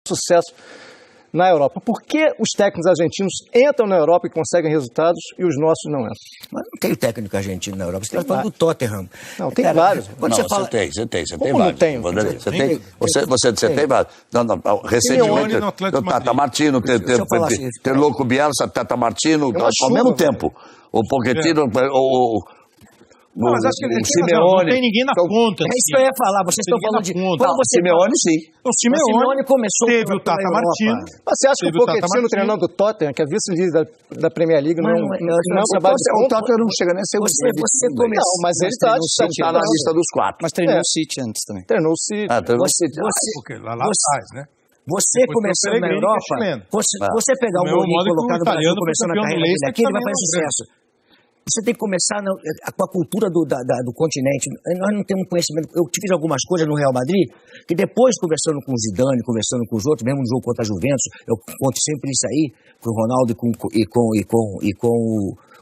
sucesso na Europa. Por que os técnicos argentinos entram na Europa e conseguem resultados e os nossos não entram? Mas não tem técnico argentino na Europa. Você está falando do Tottenham. Não, tem vários. Quando você fala... Você tem Como vários. não tenho? Você tem vários. Recentemente, Tata Martino, tem Louco Bielsa, Tata Martino, ao mesmo tempo. O Pochettino, Não, mas acho que o Simeone. não tem ninguém na ponta. É isso que eu ia falar. Vocês estão falando de... O Simeone, sim. O Simeone começou... Teve o Tata Martino. Você acha que o Pochettino, treinando do Tottenham, que é vice-líder da Premier League, não trabalha... O Tottenham não chega nem a ser o Você começou... Não, mas ele está na lista dos 4. Mas treinou o City antes também. Treinou o City. Lá atrás, né? Você começando na Europa, você pegar o Mourinho e colocar no Brasil, começando a carreira dele aqui, ele vai fazer sucesso. Você tem que começar com a cultura do continente. Nós não temos conhecimento. Eu fiz algumas coisas no Real Madrid, que depois, conversando com o Zidane, conversando com os outros, mesmo no jogo contra a Juventus, eu conto sempre isso aí, com o Ronaldo e com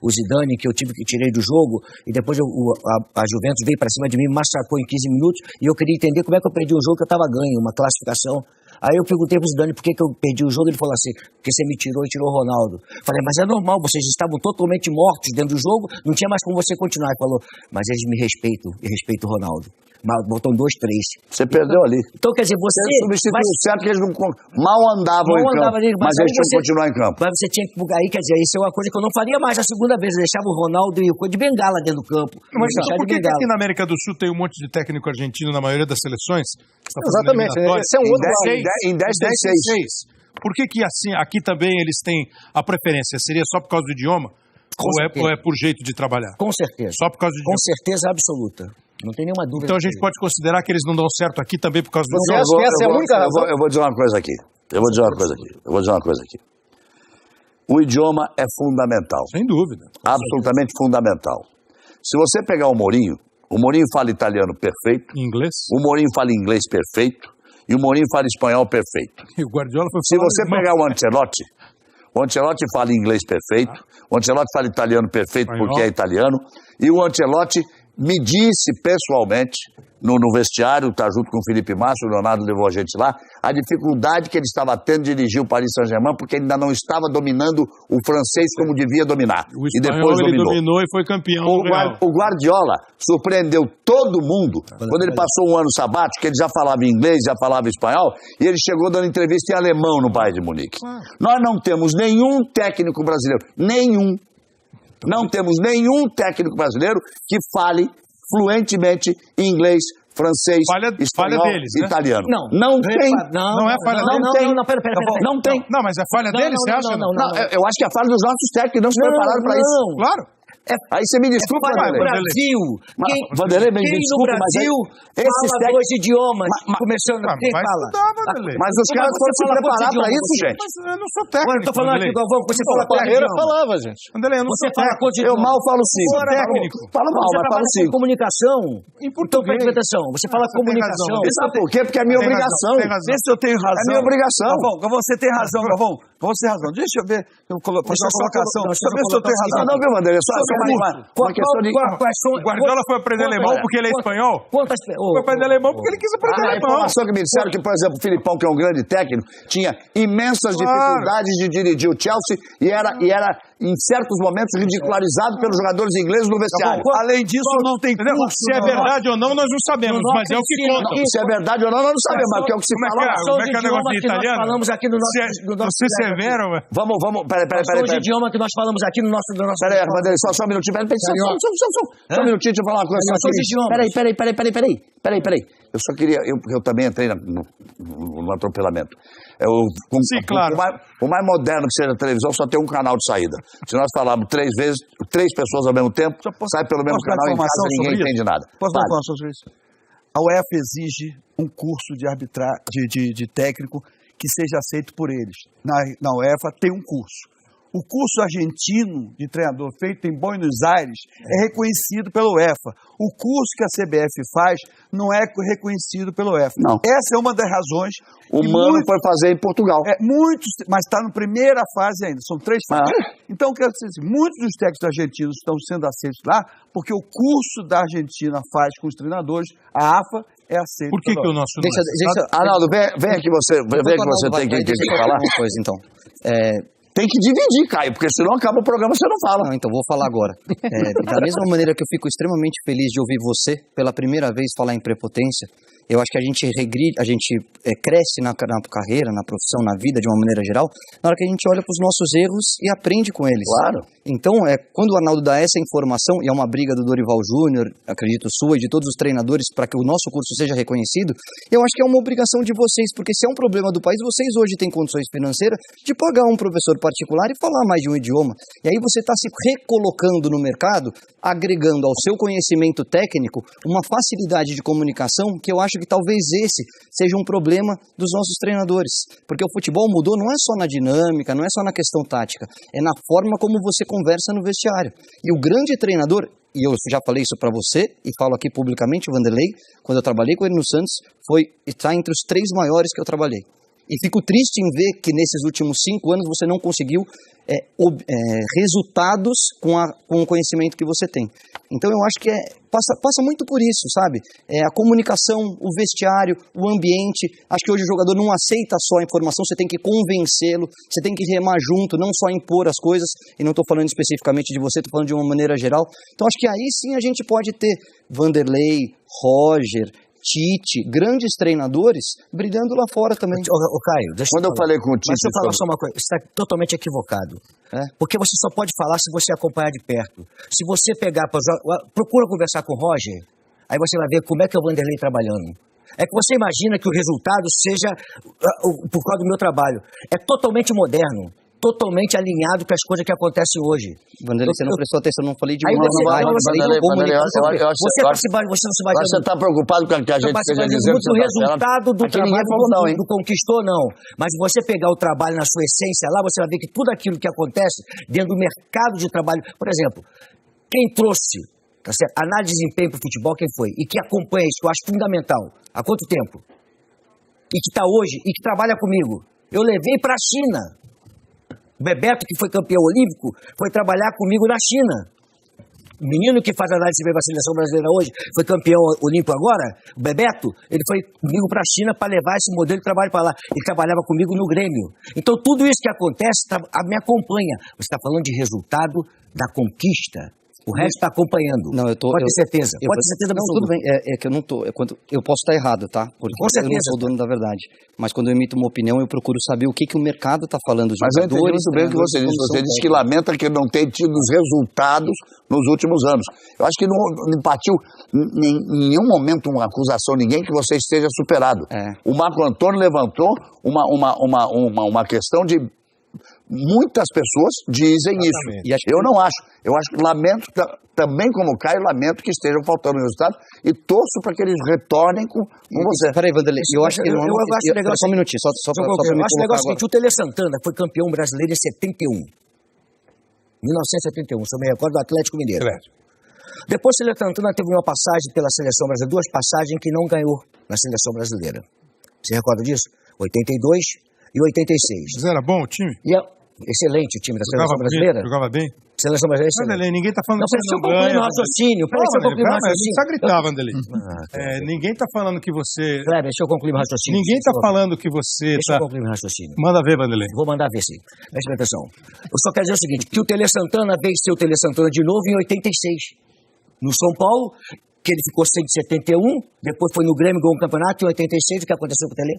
o Zidane, que eu tirei do jogo, e depois a Juventus veio para cima de mim, massacrou em 15 minutos, e eu queria entender como é que eu perdi um jogo que eu estava ganho, uma classificação. Aí eu perguntei pro Zidane por que eu perdi o jogo, ele falou assim, porque você me tirou e tirou o Ronaldo. Falei, mas é normal, vocês estavam totalmente mortos dentro do jogo, não tinha mais como você continuar. Ele falou, mas eles me respeitam, e respeitam o Ronaldo. Botam 2, 3. Você perdeu ali. Então, quer dizer, você... substituiu certo que eles mal andavam em campo, mas eles tinham que continuar em campo. Mas você tinha que... Aí, quer dizer, isso é uma coisa que eu não faria mais a segunda vez. Eu deixava o Ronaldo e o de bengala dentro do campo. Mas então, por que aqui na América do Sul tem um monte de técnico argentino na maioria das seleções? Exatamente. Esse é um outro... Em 10 tem 6. Por que assim, aqui também eles têm a preferência? Seria só por causa do idioma? Ou é por jeito de trabalhar? Com certeza. Só por causa do idioma? Com certeza absoluta. Não tem nenhuma dúvida. Então a gente pode considerar que eles não dão certo aqui também por causa do idioma? Você acha que essa é a única razão? Eu vou dizer uma coisa aqui. O idioma é fundamental. Sem dúvida. Absolutamente fundamental. Se você pegar o Mourinho fala italiano perfeito. Inglês. O Mourinho fala inglês perfeito. E o Mourinho fala espanhol perfeito. E o Guardiola foi Se você pegar o Ancelotti fala inglês perfeito. O Ancelotti fala italiano perfeito porque é italiano. E o Ancelotti me disse pessoalmente, no vestiário, tá junto com o Felipe Massa, o Leonardo levou a gente lá, a dificuldade que ele estava tendo de dirigir o Paris Saint-Germain, porque ele ainda não estava dominando o francês como devia dominar. O espanhol ele dominou e foi campeão. O Guardiola surpreendeu todo mundo quando ele passou um ano sabático, que ele já falava inglês, já falava espanhol, e ele chegou dando entrevista em alemão no Bayern de Munique. Nós não temos nenhum técnico brasileiro, não temos nenhum técniero brasileiro que fale fluentemente inglês, francês, espanhol, deles, né? italiano. Não tem. Não é falha deles. Pera. Não tem. Não, mas é falha deles, você acha? Não, eu acho que é a falha dos nossos técnicos, não se prepararam para isso. Claro. Aí você me desculpa, Vanderlei. Brasil. Vanderlei, me desculpa, no Brasil fala 2 idiomas. Começando quem fala? Mas os caras foram se preparar para isso, gente. Mas eu não sou técnico. Agora eu tô falando aqui, Galvão, você fala quantos Carreira idiomas? falava, gente. Vanderlei, eu não Você sou fala técnico. quantos Eu idiomas? mal falo 5. Técnico. Falo mal, mas falo 5. Comunicação. Em português. Então presta atenção. Você fala comunicação. Sabe por quê? Porque é minha obrigação. Vê se eu tenho razão. É minha obrigação. Galvão, você tem razão, Galvão. Você tem razão. Deixa eu ver. Eu vou fazer uma colocação. Deixa eu ver se eu tenho razão. Não, viu, Vanderlei? Só uma questão de... O Guardiola foi aprender alemão porque ele é espanhol? Foi aprender alemão porque ele quis aprender A alemão. informação que me disseram que, por exemplo, o Filipão, que é um grande técnico, tinha imensas dificuldades de dirigir o Chelsea e era, em certos momentos, ridicularizado pelos jogadores ingleses no vestiário. Além disso, não tem curso. Se é verdade ou não, nós não sabemos, mas é o que conta. Se é verdade ou não, nós não sabemos, mas é o que se fala. Como é que é o negócio de italiano? Falamos aqui no nosso... Você é severo, velho. Vamos, peraí. São os idiomas que nós falamos aqui no nosso... Peraí, Vanderlei, só um minutinho. Só um minutinho, deixa eu falar uma coisa. Peraí. Eu só queria... Eu também entrei no atropelamento. Sim, claro. O mais moderno que seja a televisão só tem um canal de saída. Se nós falarmos 3 vezes, 3 pessoas ao mesmo tempo, sai pelo mesmo canal em casa e ninguém entende nada. Posso dar informação sobre isso? A UEFA exige um curso de técnico que seja aceito por eles. Na UEFA tem um curso. O curso argentino de treinador feito em Buenos Aires é reconhecido pela UEFA. O curso que a CBF faz não é reconhecido pela UEFA. Não. Essa é uma das razões. O Mano foi fazer em Portugal. Mas está na primeira fase ainda, são 3 fases. Então, quero dizer assim, muitos dos técnicos argentinos estão sendo aceitos lá porque o curso da Argentina faz com os treinadores, a AFA, é aceito. Por que o nosso não? Arnaldo, vem aqui você tem que falar. Uma coisa, então. Tem que dividir, Caio, porque senão acaba o programa e você não fala. Não, então vou falar agora. Da mesma maneira que eu fico extremamente feliz de ouvir você pela primeira vez falar em prepotência, eu acho que a gente cresce na carreira, na profissão, na vida de uma maneira geral, na hora que a gente olha para os nossos erros e aprende com eles. Claro. Então, quando o Arnaldo dá essa informação, e é uma briga do Dorival Júnior, acredito sua, e de todos os treinadores, para que o nosso curso seja reconhecido, eu acho que é uma obrigação de vocês, porque se é um problema do país, vocês hoje têm condições financeiras de pagar um professor particular e falar mais de um idioma. E aí você está se recolocando no mercado, agregando ao seu conhecimento técnico uma facilidade de comunicação que eu acho que talvez esse seja um problema dos nossos treinadores. Porque o futebol mudou não é só na dinâmica, não é só na questão tática, é na forma como você conversa no vestiário. E o grande treinador, e eu já falei isso para você, e falo aqui publicamente, o Vanderlei, quando eu trabalhei com ele no Santos, está entre os 3 maiores que eu trabalhei. E fico triste em ver que nesses últimos 5 anos você não conseguiu resultados com o conhecimento que você tem. Então eu acho que passa muito por isso, sabe? A comunicação, o vestiário, o ambiente. Acho que hoje o jogador não aceita só a informação, você tem que convencê-lo, você tem que remar junto, não só impor as coisas. E não estou falando especificamente de você, estou falando de uma maneira geral. Então acho que aí sim a gente pode ter Vanderlei, Roger, Tite, grandes treinadores, brilhando lá fora também. Caio, Quando eu falei com o Tite... Deixa eu falar só uma coisa, você está totalmente equivocado. Porque você só pode falar se você acompanhar de perto. Se você pegar, procura conversar com o Roger, aí você vai ver como é que é o Vanderlei trabalhando. É que você imagina que o resultado seja por causa do meu trabalho. É totalmente moderno. Totalmente alinhado com as coisas que acontecem hoje. Vanderlei, você não prestou atenção, não falei de uma Você está preocupado com o que a gente esteja dizendo. Muito resultado do trabalho do conquistou, não. Mas você pegar o trabalho na sua essência lá, você vai ver que tudo aquilo que acontece dentro do mercado de trabalho... Por exemplo, quem trouxe análise de desempenho para o futebol, quem foi? E que acompanha isso, que eu acho fundamental. Há quanto tempo? E que está hoje, e que trabalha comigo. Eu levei para a China. O Bebeto, que foi campeão olímpico, foi trabalhar comigo na China. O menino que faz análise da seleção brasileira hoje, foi campeão olímpico agora, o Bebeto, ele foi comigo para a China para levar esse modelo de trabalho para lá. Ele trabalhava comigo no Grêmio. Então, tudo isso que acontece me acompanha. Você está falando de resultado da conquista. O resto está acompanhando. Não, pode ter certeza. Pode ter certeza. Não, tudo bem. É que eu não tô. Eu posso estar errado, tá? Porque eu não sou dono da verdade. Mas quando eu emito uma opinião, eu procuro saber o que o mercado está falando. Mas eu entendi muito bem o que você disse. Você disse que lamenta que não tem tido os resultados nos últimos anos. Eu acho que não partiu em nenhum momento uma acusação, ninguém que você esteja superado. O Marco Antônio levantou uma questão de... Muitas pessoas dizem isso. Eu não acho. Eu acho que lamento, também como o Caio, lamento que estejam faltando resultados e torço para que eles retornem com você. Peraí, Vanderlei, eu acho que ele não... Eu acho legal... Só um minutinho, só para me colocar. Eu acho legal o seguinte, o Tele Santana foi campeão brasileiro em 71. 1971, se eu me recordo, do Atlético Mineiro. Depois o Tele Santana teve uma passagem pela seleção brasileira, 2 passagens que não ganhou na seleção brasileira. Você recorda disso? 82 e 86. Mas era bom o time? Excelente o time da seleção brasileira. Jogava bem? Seleção brasileira é excelente. Vanderlei, ninguém está falando que você não ganha. Não, raciocínio. Peraí, deixa eu concluir meu raciocínio. Não precisa gritar, Vanderlei. Ninguém está falando que você... Kleber, deixa eu concluir meu raciocínio. Ninguém está falando que você... Deixa eu concluir meu raciocínio. Manda ver, Vanderlei. Vou mandar ver, sim. Preste atenção. Eu só quero dizer o seguinte, que o Tele Santana venceu o Tele Santana de novo em 86. No São Paulo, que ele ficou sem 71, depois foi no Grêmio, ganhou um campeonato, em 86, o que aconteceu com o Tele?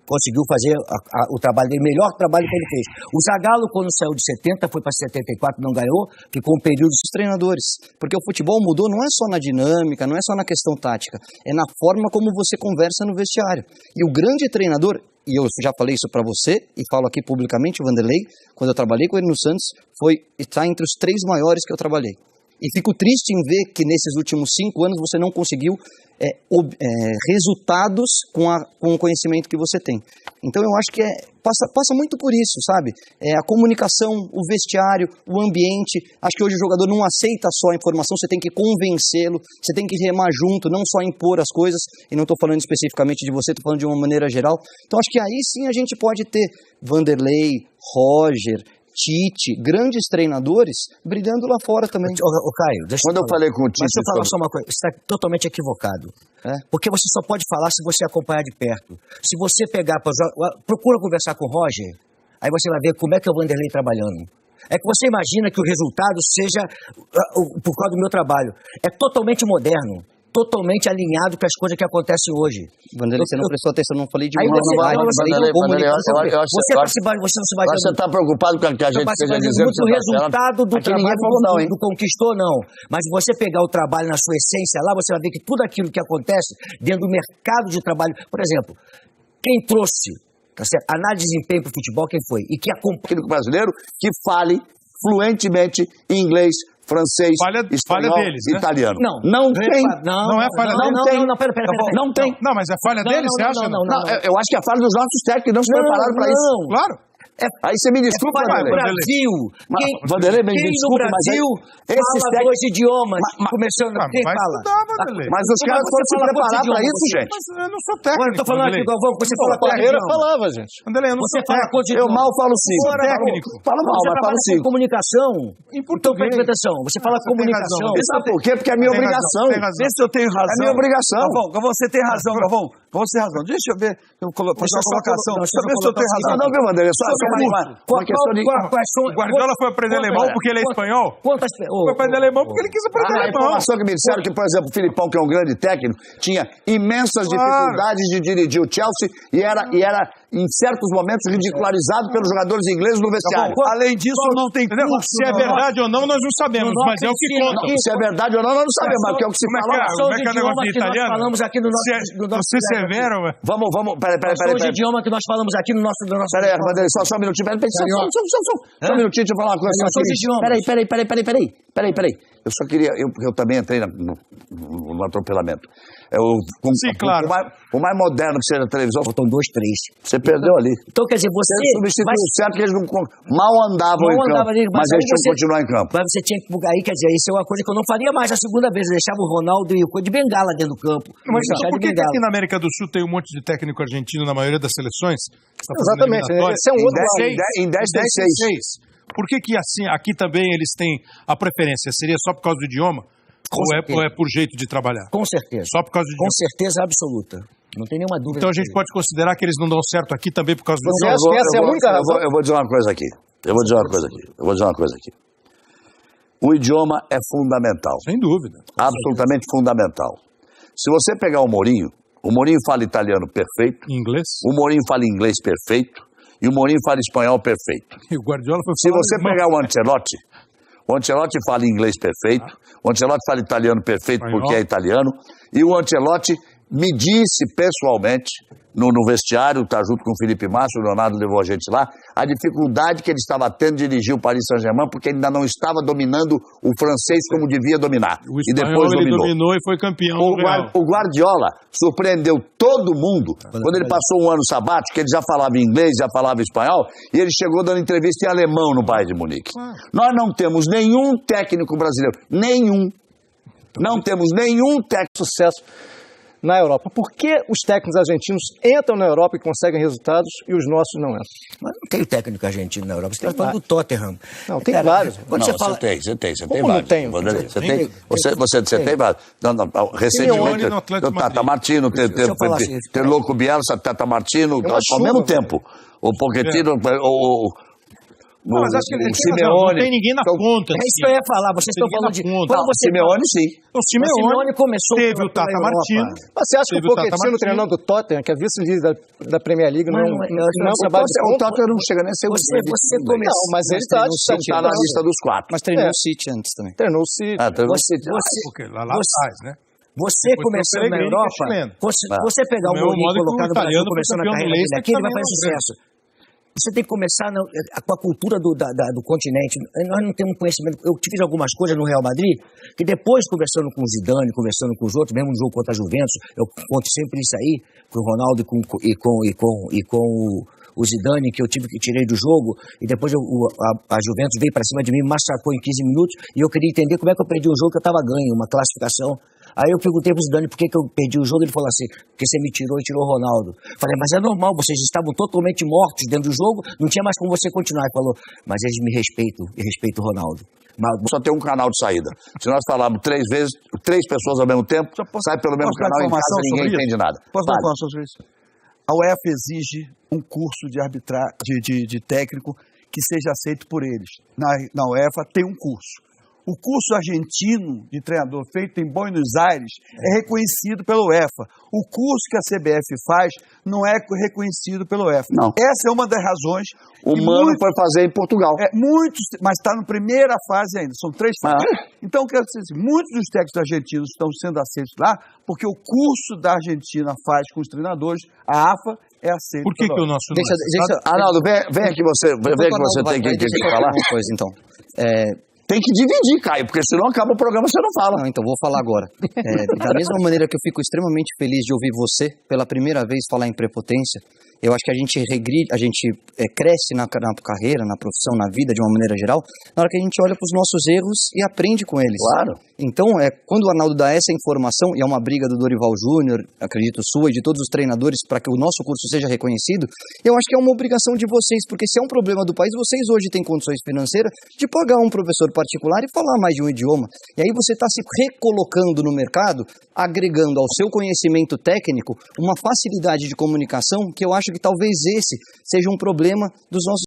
Conseguiu fazer o trabalho dele, o melhor trabalho que ele fez. O Zagallo, quando saiu de 70, foi para 74, não ganhou, ficou um período dos treinadores. Porque o futebol mudou não é só na dinâmica, não é só na questão tática, é na forma como você conversa no vestiário. E o grande treinador, e eu já falei isso para você, e falo aqui publicamente, o Vanderlei, quando eu trabalhei com ele no Santos, está entre os 3 maiores que eu trabalhei. E fico triste em ver que nesses últimos 5 anos você não conseguiu resultados com o conhecimento que você tem. Então eu acho que passa muito por isso, sabe? A comunicação, o vestiário, o ambiente. Acho que hoje o jogador não aceita só a informação, você tem que convencê-lo, você tem que remar junto, não só impor as coisas. E não estou falando especificamente de você, estou falando de uma maneira geral. Então acho que aí sim a gente pode ter Vanderlei, Roger, Tite, grandes treinadores, brilhando lá fora também. Caio, Quando eu falei com o Tite... Deixa eu falar só uma coisa, você está totalmente equivocado. Porque você só pode falar se você acompanhar de perto. Se você pegar, procura conversar com o Roger, aí você vai ver como é que é o Vanderlei trabalhando. É que você imagina que o resultado seja por causa do meu trabalho. É totalmente moderno. Totalmente alinhado com as coisas que acontecem hoje. Vanderlei, você não prestou atenção, não falei de Você está preocupado com o que a gente esteja dizendo? Muito o resultado do trabalho do conquistou, não. Mas se você pegar o trabalho na sua essência lá, você vai ver que tudo aquilo que acontece dentro do mercado de trabalho... Por exemplo, quem trouxe análise de desempenho para o futebol, quem foi? E que acompanha o brasileiro que fale fluentemente inglês, francês, espanhol, deles, né? italiano. Não é falha deles. Pera. Não tem. Não, mas é falha deles, você acha? Não, eu acho que é falha dos nossos técnicos, não se prepararam para isso. Claro. Aí você me desculpa, Brasil. Vanderlei, me desculpa, mas Brasil fala dois idiomas. Começando, quem fala? Mas os caras foram se preparar para isso, gente. Mas eu não sou técnico. Eu tô falando aqui, Galvão, você fala quantos idiomas? Falava, gente. Vanderlei, eu não sou técnico. Eu mal falo cinco. Técnico. Falo mal, mas falo cinco. Comunicação. Então, presta atenção. Você fala comunicação. Sabe por quê? Porque é a minha obrigação. Vê se eu tenho razão. É minha obrigação. Galvão, você tem razão, Galvão. Você tem razão. Deixa eu ver. Eu fazer uma colocação. Deixa eu ver se eu tenho razão. Não, viu, Vanderlei? Só uma questão de... O Guardiola foi aprender alemão porque ele é espanhol? Foi aprender alemão porque ele quis aprender alemão. A informação que me disseram que, por exemplo, o Filipão, que é um grande técnico, tinha imensas dificuldades de dirigir o Chelsea e era em certos momentos, ridicularizado pelos jogadores ingleses no vestiário. Além disso, não tem curso. Se é verdade ou não, nós não sabemos, mas é o que conta. Se é verdade ou não, nós não sabemos, mas o que é o que se fala. Como é que é o negócio de italiano? Falamos aqui no nosso... Você é severo, velho. Vamos, peraí. Os idiomas que nós falamos aqui no nosso... Peraí, Vanderlei, só um minutinho. Só um minutinho, deixa eu falar uma coisa. Peraí. Eu só queria... Eu também entrei no atropelamento. Sim, claro. O mais moderno que seja a televisão... Faltam 2, 3. Você perdeu ali. Então, quer dizer, você... substituiu certo que eles mal andavam em campo, mas eles tinham que continuar em campo. Mas você tinha que... Aí, quer dizer, isso é uma coisa que eu não faria mais a segunda vez. Eu deixava o Ronaldo e o de bengala dentro do campo. Mas por que aqui na América do Sul tem um monte de técnico argentino na maioria das seleções? Exatamente. Esse é um outro... Em 10 tem 6. Por que assim, aqui também eles têm a preferência? Seria só por causa do idioma? Ou é por jeito de trabalhar? Com certeza. Só por causa do idioma? Com certeza absoluta. Não tem nenhuma dúvida. Então a gente pode considerar que eles não dão certo aqui também por causa do idioma? Você acha que essa é a única razão? Eu vou dizer uma coisa aqui. O idioma é fundamental. Sem dúvida. Absolutamente fundamental. Se você pegar o Mourinho fala italiano perfeito. Inglês. O Mourinho fala inglês perfeito. E o Mourinho fala espanhol perfeito. E o Guardiola foi Se você pegar o Ancelotti fala inglês perfeito, o Ancelotti fala italiano perfeito porque é italiano, e o Ancelotti me disse pessoalmente, no vestiário, tá junto com o Felipe Márcio, o Leonardo levou a gente lá, a dificuldade que ele estava tendo de dirigir o Paris Saint-Germain, porque ele ainda não estava dominando o francês como devia dominar. O espanhol ele dominou e foi campeão. O Guardiola surpreendeu todo mundo quando ele passou um ano sabático, que ele já falava inglês, já falava espanhol, e ele chegou dando entrevista em alemão no Bayern de Munique. Nós não temos nenhum técnico brasileiro, não temos nenhum técnico de sucesso na Europa. Por que os técnicos argentinos entram na Europa e conseguem resultados e os nossos não entram? Mas não tem técnico argentino na Europa. Você está falando do Tottenham. Não, tem vários. Você tem vários. Você tem vários. Recentemente, o Tata Martino, tem Louco Bielsa, Tata Martino, ao mesmo tempo. O Pochettino, Não, mas acho que ele Simeone, não tem ninguém na ponta. É isso que eu ia falar, vocês estão falando de... Simeone, sim. O Simeone começou... Teve o Tata Martino. Mas você acha que o Pochettino treinando do Tottenham, que é vice-líder da Premier League, não trabalha de ponta? O Tottenham não chega nem a ser Você começou... Não, mas ele está na lista dos 4. Mas treinou o City antes também. Treinou o City. Lá atrás, né? Você começando na Europa, você pegar o Mourinho e colocar no Brasil, começando a carreira dele aqui, ele vai fazer sucesso. Você tem que começar com a cultura do continente. Nós não temos conhecimento. Eu fiz algumas coisas no Real Madrid, que depois, conversando com o Zidane, conversando com os outros, mesmo no jogo contra a Juventus, eu conto sempre isso aí, com o Ronaldo e com o Zidane, que eu tirei do jogo, e depois a Juventus veio para cima de mim, massacrou em 15 minutos, e eu queria entender como é que eu perdi um jogo que eu estava ganho, uma classificação. Aí eu perguntei pro Zidane por que eu perdi o jogo, ele falou assim, porque você me tirou e tirou o Ronaldo. Falei, mas é normal, vocês estavam totalmente mortos dentro do jogo, não tinha mais como você continuar. Ele falou, mas eles me respeitam e respeitam o Ronaldo. Só tem um canal de saída. Se nós falarmos 3 vezes, 3 pessoas ao mesmo tempo, sai pelo mesmo canal e em casa ninguém entende nada. Posso dar informação sobre isso? A UEFA exige um curso de técnico que seja aceito por eles. Na UEFA tem um curso. O curso argentino de treinador feito em Buenos Aires é reconhecido pela UEFA. O curso que a CBF faz não é reconhecido pela UEFA. Não. Essa é uma das razões. O Mano foi fazer em Portugal. Mas está na primeira fase ainda, são 3 fases. Então, quero dizer assim, muitos dos técnicos argentinos estão sendo aceitos lá porque o curso da Argentina faz com os treinadores, a AFA é aceita. Por que o nosso não Arnaldo, vem aqui você tem que falar. Uma coisa, então. Tem que dividir, Caio, porque senão acaba o programa e você não fala. Não, então vou falar agora. Da mesma maneira que eu fico extremamente feliz de ouvir você pela primeira vez falar em prepotência, eu acho que a gente cresce na carreira, na profissão, na vida de uma maneira geral, na hora que a gente olha para os nossos erros e aprende com eles. Claro. Então, quando o Arnaldo dá essa informação, e é uma briga do Dorival Júnior, acredito sua e de todos os treinadores, para que o nosso curso seja reconhecido, eu acho que é uma obrigação de vocês, porque se é um problema do país, vocês hoje têm condições financeiras de pagar um professor particular e falar mais de um idioma. E aí você está se recolocando no mercado, agregando ao seu conhecimento técnico uma facilidade de comunicação que eu acho que talvez esse seja um problema dos nossos